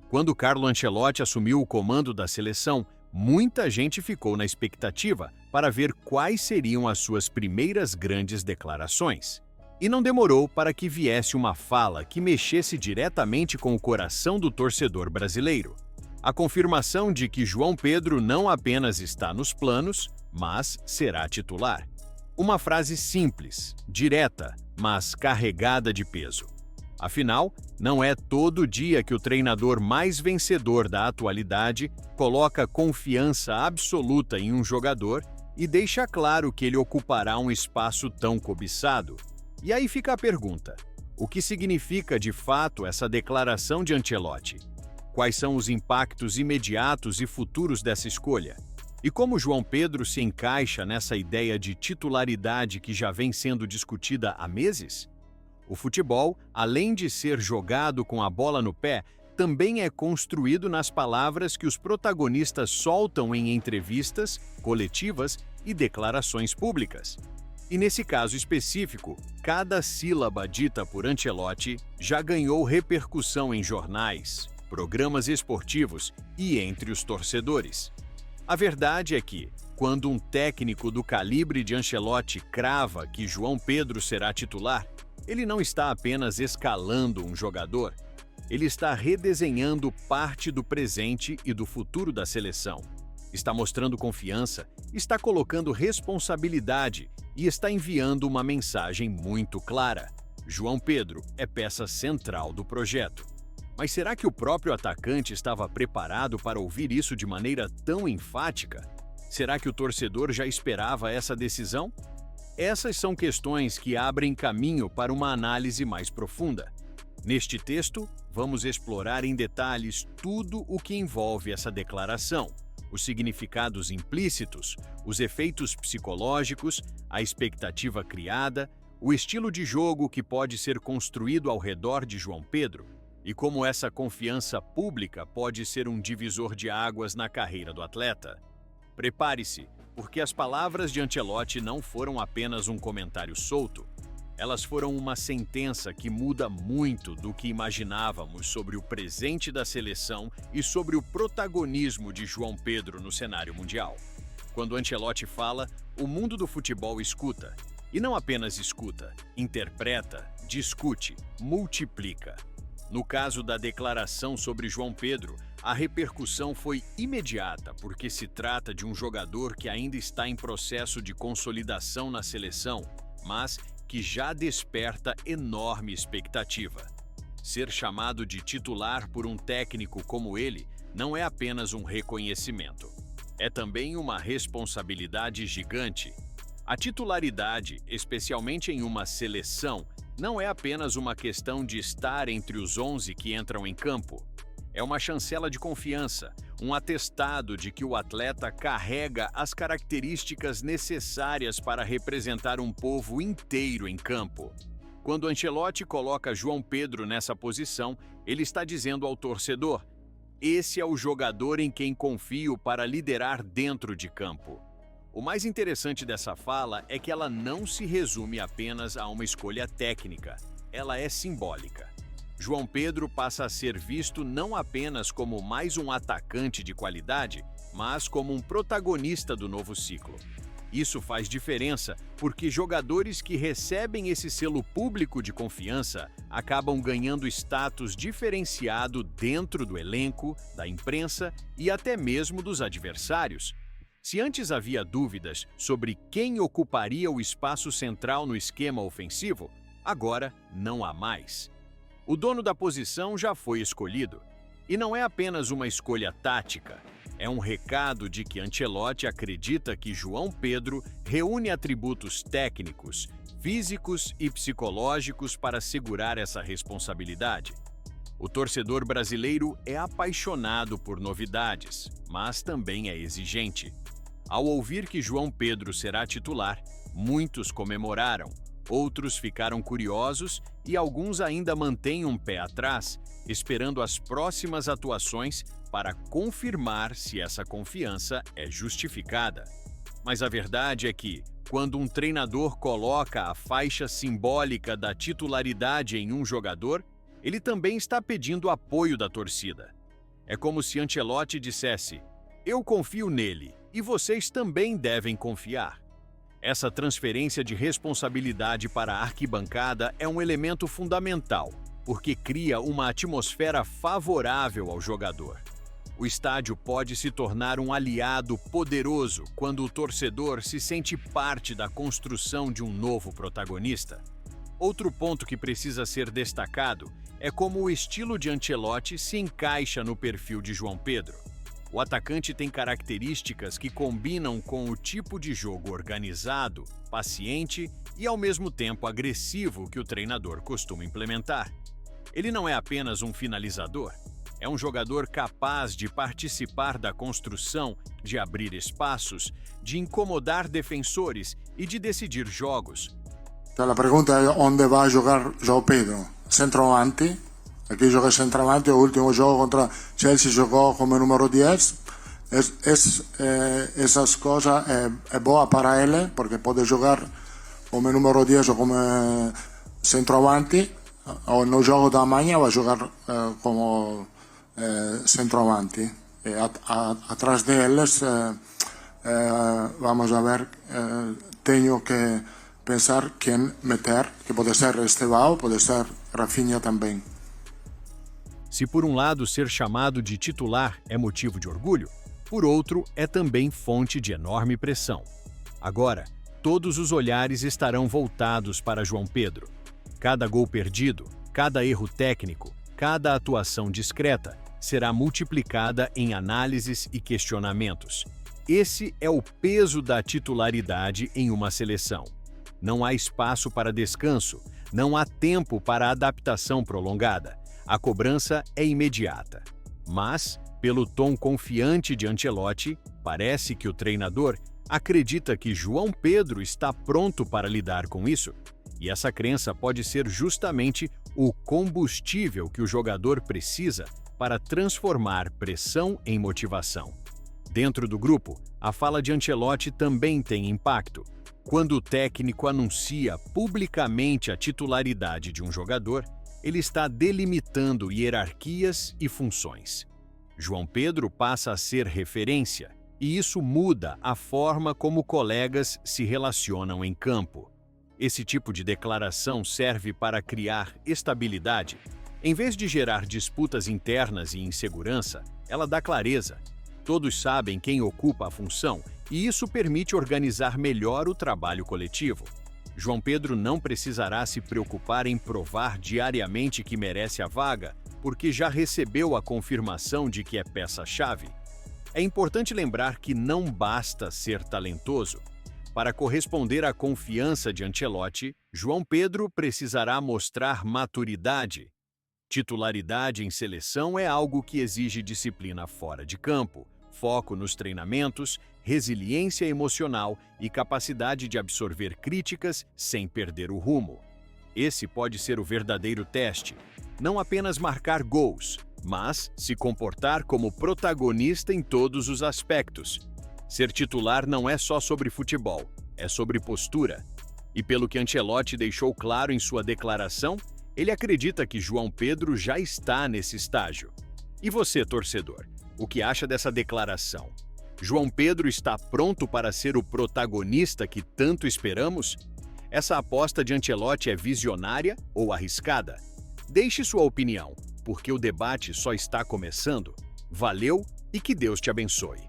Quando Carlo Ancelotti assumiu o comando da seleção, muita gente ficou na expectativa para ver quais seriam as suas primeiras grandes declarações. E não demorou para que viesse uma fala que mexesse diretamente com o coração do torcedor brasileiro. A confirmação de que João Pedro não apenas está nos planos, mas será titular. Uma frase simples, direta, mas carregada de peso. Afinal, não é todo dia que o treinador mais vencedor da atualidade coloca confiança absoluta em um jogador e deixa claro que ele ocupará um espaço tão cobiçado. E aí fica a pergunta: o que significa de fato essa declaração de Ancelotti? Quais são os impactos imediatos e futuros dessa escolha? E como João Pedro se encaixa nessa ideia de titularidade que já vem sendo discutida há meses? O futebol, além de ser jogado com a bola no pé, também é construído nas palavras que os protagonistas soltam em entrevistas, coletivas e declarações públicas. E nesse caso específico, cada sílaba dita por Ancelotti já ganhou repercussão em jornais, programas esportivos e entre os torcedores. A verdade é que, quando um técnico do calibre de Ancelotti crava que João Pedro será titular, ele não está apenas escalando um jogador, ele está redesenhando parte do presente e do futuro da seleção. Está mostrando confiança, está colocando responsabilidade e está enviando uma mensagem muito clara. João Pedro é peça central do projeto. Mas será que o próprio atacante estava preparado para ouvir isso de maneira tão enfática? Será que o torcedor já esperava essa decisão? Essas são questões que abrem caminho para uma análise mais profunda. Neste texto, vamos explorar em detalhes tudo o que envolve essa declaração, os significados implícitos, os efeitos psicológicos, a expectativa criada, o estilo de jogo que pode ser construído ao redor de João Pedro e como essa confiança pública pode ser um divisor de águas na carreira do atleta. Prepare-se, porque as palavras de Ancelotti não foram apenas um comentário solto, elas foram uma sentença que muda muito do que imaginávamos sobre o presente da seleção e sobre o protagonismo de João Pedro no cenário mundial. Quando Ancelotti fala, o mundo do futebol escuta. E não apenas escuta, interpreta, discute, multiplica. No caso da declaração sobre João Pedro, a repercussão foi imediata porque se trata de um jogador que ainda está em processo de consolidação na seleção, mas que já desperta enorme expectativa. Ser chamado de titular por um técnico como ele não é apenas um reconhecimento. É também uma responsabilidade gigante. A titularidade, especialmente em uma seleção, não é apenas uma questão de estar entre os 11 que entram em campo. É uma chancela de confiança, um atestado de que o atleta carrega as características necessárias para representar um povo inteiro em campo. Quando Ancelotti coloca João Pedro nessa posição, ele está dizendo ao torcedor: esse é o jogador em quem confio para liderar dentro de campo. O mais interessante dessa fala é que ela não se resume apenas a uma escolha técnica, ela é simbólica. João Pedro passa a ser visto não apenas como mais um atacante de qualidade, mas como um protagonista do novo ciclo. Isso faz diferença porque jogadores que recebem esse selo público de confiança acabam ganhando status diferenciado dentro do elenco, da imprensa e até mesmo dos adversários. Se antes havia dúvidas sobre quem ocuparia o espaço central no esquema ofensivo, agora não há mais. O dono da posição já foi escolhido. E não é apenas uma escolha tática, é um recado de que Ancelotti acredita que João Pedro reúne atributos técnicos, físicos e psicológicos para segurar essa responsabilidade. O torcedor brasileiro é apaixonado por novidades, mas também é exigente. Ao ouvir que João Pedro será titular, muitos comemoraram, outros ficaram curiosos e alguns ainda mantêm um pé atrás, esperando as próximas atuações para confirmar se essa confiança é justificada. Mas a verdade é que, quando um treinador coloca a faixa simbólica da titularidade em um jogador, ele também está pedindo apoio da torcida. É como se Ancelotti dissesse: "Eu confio nele e vocês também devem confiar." Essa transferência de responsabilidade para a arquibancada é um elemento fundamental, porque cria uma atmosfera favorável ao jogador. O estádio pode se tornar um aliado poderoso quando o torcedor se sente parte da construção de um novo protagonista. Outro ponto que precisa ser destacado é como o estilo de Ancelotti se encaixa no perfil de João Pedro. O atacante tem características que combinam com o tipo de jogo organizado, paciente e ao mesmo tempo agressivo que o treinador costuma implementar. Ele não é apenas um finalizador, é um jogador capaz de participar da construção, de abrir espaços, de incomodar defensores e de decidir jogos. Então, a pergunta é onde vai jogar João Pedro? Centroavante? Aqui joga centroavante, o último jogo contra Chelsea jogou como número 10. Essas coisas é boa para ele, porque pode jogar como número 10 ou como centroavante, ou no jogo da manhã vai jogar como centroavante. Atrás deles, vamos a ver, tenho que pensar quem meter, que pode ser Estevão, pode ser Rafinha também. Se por um lado ser chamado de titular é motivo de orgulho, por outro é também fonte de enorme pressão. Agora, todos os olhares estarão voltados para João Pedro. Cada gol perdido, cada erro técnico, cada atuação discreta será multiplicada em análises e questionamentos. Esse é o peso da titularidade em uma seleção. Não há espaço para descanso, não há tempo para adaptação prolongada. A cobrança é imediata. Mas, pelo tom confiante de Ancelotti, parece que o treinador acredita que João Pedro está pronto para lidar com isso. E essa crença pode ser justamente o combustível que o jogador precisa para transformar pressão em motivação. Dentro do grupo, a fala de Ancelotti também tem impacto. Quando o técnico anuncia publicamente a titularidade de um jogador, ele está delimitando hierarquias e funções. João Pedro passa a ser referência, e isso muda a forma como colegas se relacionam em campo. Esse tipo de declaração serve para criar estabilidade. Em vez de gerar disputas internas e insegurança, ela dá clareza. Todos sabem quem ocupa a função, e isso permite organizar melhor o trabalho coletivo. João Pedro não precisará se preocupar em provar diariamente que merece a vaga, porque já recebeu a confirmação de que é peça-chave. É importante lembrar que não basta ser talentoso. Para corresponder à confiança de Ancelotti, João Pedro precisará mostrar maturidade. Titularidade em seleção é algo que exige disciplina fora de campo, foco nos treinamentos, resiliência emocional e capacidade de absorver críticas sem perder o rumo. Esse pode ser o verdadeiro teste. Não apenas marcar gols, mas se comportar como protagonista em todos os aspectos. Ser titular não é só sobre futebol, é sobre postura. E pelo que Ancelotti deixou claro em sua declaração, ele acredita que João Pedro já está nesse estágio. E você, torcedor, o que acha dessa declaração? João Pedro está pronto para ser o protagonista que tanto esperamos? Essa aposta de Ancelotti é visionária ou arriscada? Deixe sua opinião, porque o debate só está começando. Valeu e que Deus te abençoe.